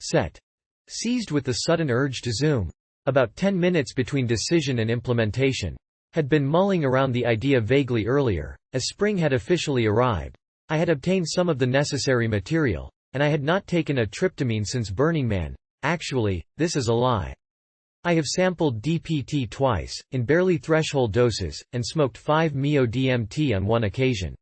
Set. Seized with the sudden urge to zoom. About 10 minutes between decision and implementation. Had been mulling around the idea vaguely earlier, as spring had officially arrived. I had obtained some of the necessary material, and I had not taken a tryptamine since Burning Man. Actually, this is a lie. I have sampled DPT twice, in barely threshold doses, and smoked 5 mio DMT on one occasion.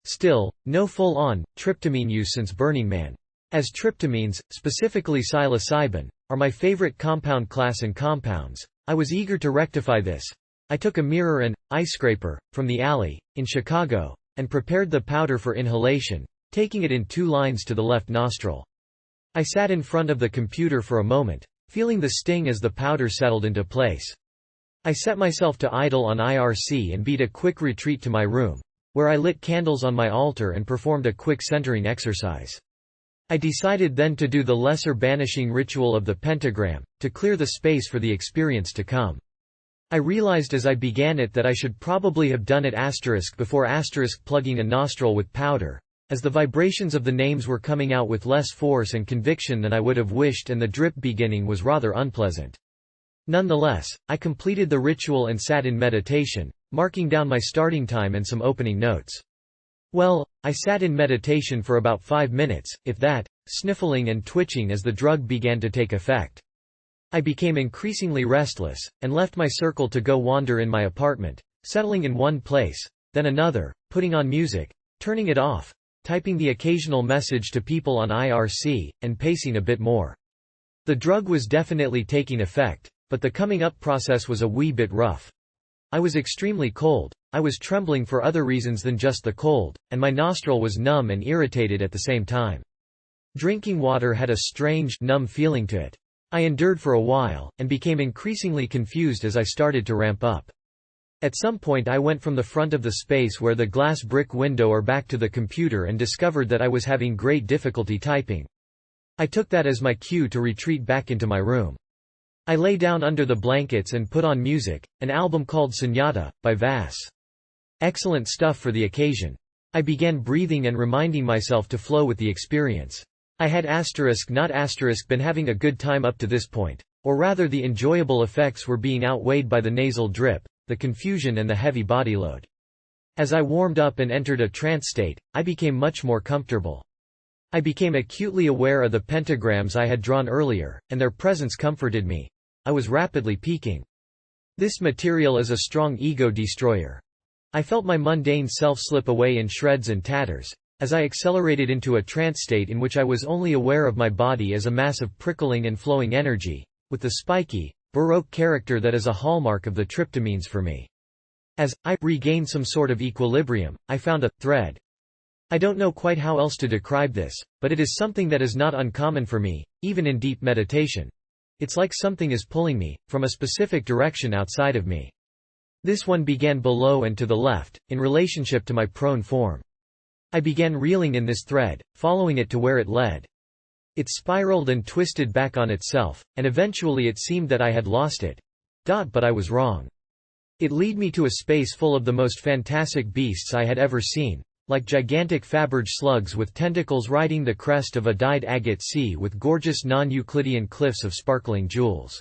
Still, no full-on, tryptamine use since Burning Man. As tryptamines, specifically psilocybin, are my favorite compound class in compounds, I was eager to rectify this. I took a mirror and ice scraper from the alley in Chicago and prepared the powder for inhalation, taking it in 2 lines to the left nostril. I sat in front of the computer for a moment, feeling the sting as the powder settled into place. I set myself to idle on IRC and beat a quick retreat to my room, where I lit candles on my altar and performed a quick centering exercise. I decided then to do the lesser banishing ritual of the pentagram, to clear the space for the experience to come. I realized as I began it that I should probably have done it before plugging a nostril with powder, as the vibrations of the names were coming out with less force and conviction than I would have wished, and the drip beginning was rather unpleasant. Nonetheless, I completed the ritual and sat in meditation, marking down my starting time and some opening notes. Well, I sat in meditation for about 5 minutes, if that, sniffling and twitching as the drug began to take effect. I became increasingly restless, and left my circle to go wander in my apartment, settling in one place, then another, putting on music, turning it off, typing the occasional message to people on IRC, and pacing a bit more. The drug was definitely taking effect, but the coming up process was a wee bit rough. I was extremely cold, I was trembling for other reasons than just the cold, and my nostril was numb and irritated at the same time. Drinking water had a strange, numb feeling to it. I endured for a while, and became increasingly confused as I started to ramp up. At some point I went from the front of the space where the glass brick window or back to the computer and discovered that I was having great difficulty typing. I took that as my cue to retreat back into my room. I lay down under the blankets and put on music, an album called Sunyata, by Vass. Excellent stuff for the occasion. I began breathing and reminding myself to flow with the experience. I had been having a good time up to this point, or rather the enjoyable effects were being outweighed by the nasal drip, the confusion and the heavy body load. As I warmed up and entered a trance state, I became much more comfortable. I became acutely aware of the pentagrams I had drawn earlier, and their presence comforted me. I was rapidly peaking. This material is a strong ego destroyer. I felt my mundane self slip away in shreds and tatters, as I accelerated into a trance state in which I was only aware of my body as a mass of prickling and flowing energy, with the spiky, Baroque character that is a hallmark of the tryptamines for me. As I regained some sort of equilibrium, I found a thread. I don't know quite how else to describe this, but it is something that is not uncommon for me, even in deep meditation. It's like something is pulling me, from a specific direction outside of me. This one began below and to the left, in relationship to my prone form. I began reeling in this thread, following it to where it led. It spiraled and twisted back on itself, and eventually it seemed that I had lost it. But I was wrong. It led me to a space full of the most fantastic beasts I had ever seen, like gigantic Faberge slugs with tentacles riding the crest of a dyed agate sea with gorgeous non-Euclidean cliffs of sparkling jewels.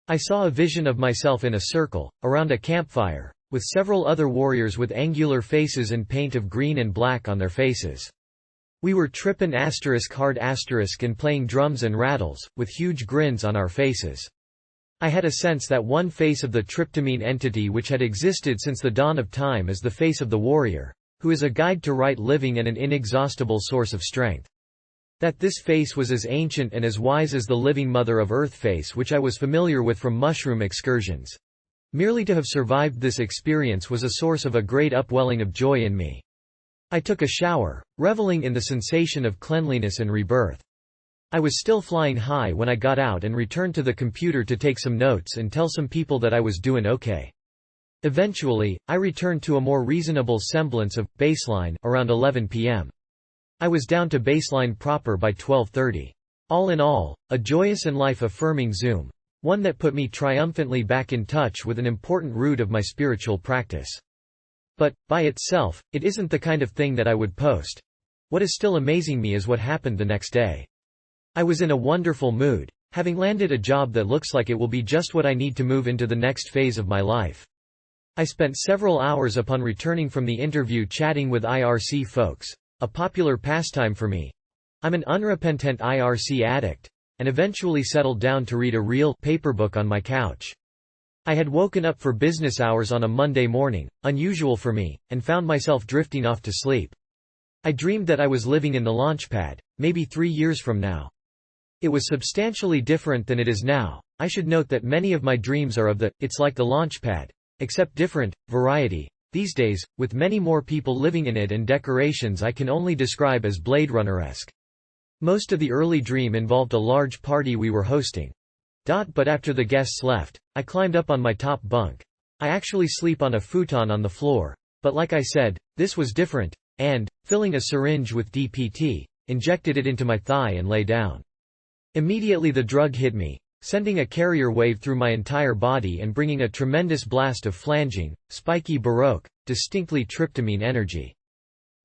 I saw a vision of myself in a circle, around a campfire, with several other warriors with angular faces and paint of green and black on their faces. We were trippin' hard and playing drums and rattles, with huge grins on our faces. I had a sense that one face of the tryptamine entity which had existed since the dawn of time is the face of the warrior, who is a guide to right living and an inexhaustible source of strength. That this face was as ancient and as wise as the living Mother of Earth face which I was familiar with from mushroom excursions. Merely to have survived this experience was a source of a great upwelling of joy in me. I took a shower, reveling in the sensation of cleanliness and rebirth. I was still flying high when I got out and returned to the computer to take some notes and tell some people that I was doing okay. Eventually, I returned to a more reasonable semblance of baseline around 11 p.m. I was down to baseline proper by 12:30. All in all, a joyous and life-affirming Zoom. One that put me triumphantly back in touch with an important root of my spiritual practice. But, by itself, it isn't the kind of thing that I would post. What is still amazing me is what happened the next day. I was in a wonderful mood, having landed a job that looks like it will be just what I need to move into the next phase of my life. I spent several hours upon returning from the interview chatting with IRC folks, a popular pastime for me. I'm an unrepentant IRC addict, and eventually settled down to read a real paper book on my couch. I had woken up for business hours on a Monday morning, unusual for me, and found myself drifting off to sleep. I dreamed that I was living in the launchpad, maybe 3 years from now. It was substantially different than it is now. I should note that many of my dreams are of the "it's like the launchpad, except different" variety. These days, with many more people living in it and decorations I can only describe as Blade Runner-esque. Most of the early dream involved a large party we were hosting. But after the guests left, I climbed up on my top bunk. I actually sleep on a futon on the floor. But like I said, this was different, and, filling a syringe with DPT, injected it into my thigh and lay down. Immediately the drug hit me, sending a carrier wave through my entire body and bringing a tremendous blast of flanging, spiky baroque, distinctly tryptamine energy.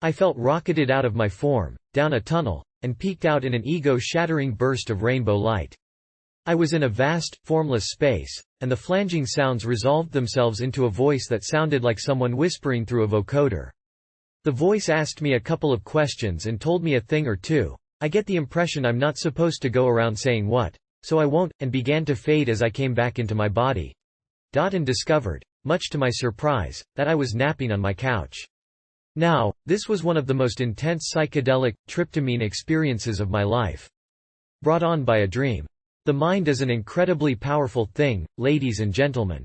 I felt rocketed out of my form, down a tunnel, and peaked out in an ego-shattering burst of rainbow light. I was in a vast, formless space, and the flanging sounds resolved themselves into a voice that sounded like someone whispering through a vocoder. The voice asked me a couple of questions and told me a thing or two. I get the impression I'm not supposed to go around saying what, so I won't, and began to fade as I came back into my body. And discovered, much to my surprise, that I was napping on my couch. Now, this was one of the most intense psychedelic, tryptamine experiences of my life. Brought on by a dream. The mind is an incredibly powerful thing, ladies and gentlemen.